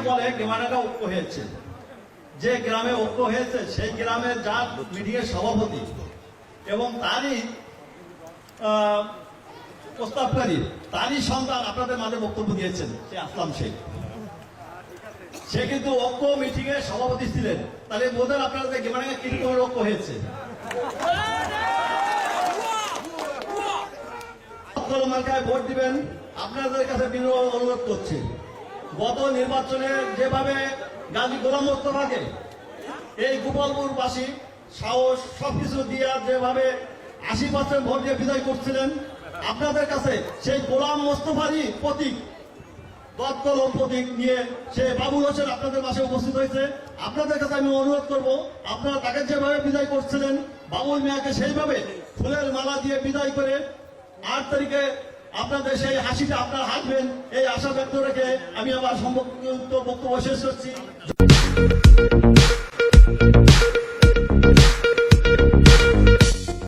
বলে গেমাডাঙ্গা ঐক্য হয়েছে। যে গ্রামে ঐক্য হয়েছে সেই গ্রামের যার মিটিং এর সভাপতি এবং তারই প্রস্তাবকারী তারই সন্তান আপনাদের মাঝে বক্তব্য দিয়েছেন, সে আসলাম শেখ। সে কিন্তু ঐক্য মিটিং এর সভাপতি ছিলেন। তাহলে বোধহয় আপনাদের গেমাডাঙ্গা কি রকমের ঐক্য হয়েছে। মার্কায় ভোট দিবেন, আপনাদের কাছে বিনম্র অনুরোধ করছি। গত নির্বাচনে যেভাবে গাজী গোলাম মোস্তফাকে এই গোপালপুরবাসী সাহস সবকিছু দিয়ে যেভাবে 80% ভোট দিয়ে বিদায় করছিলেন, আপনাদের কাছে সেই গোলাম মোস্তফারই প্রতীক তৎকলম প্রতীক নিয়ে সে বাবুল হোসেন আপনাদের মাঝে উপস্থিত হয়েছে। আপনাদের কাছে আমি অনুরোধ করব, আপনারা তাকে যেভাবে বিদায় করছিলেন বাবুল মিয়াকে সেইভাবে ফুলের মালা দিয়ে বিদায় করে 8 তারিখে আপনাদের সেই হাসিটা আপনারা হাসবেন, এই আশা ব্যক্ত রেখে আমি আমার সংক্ষিপ্ত বক্তব্য শেষ করছি।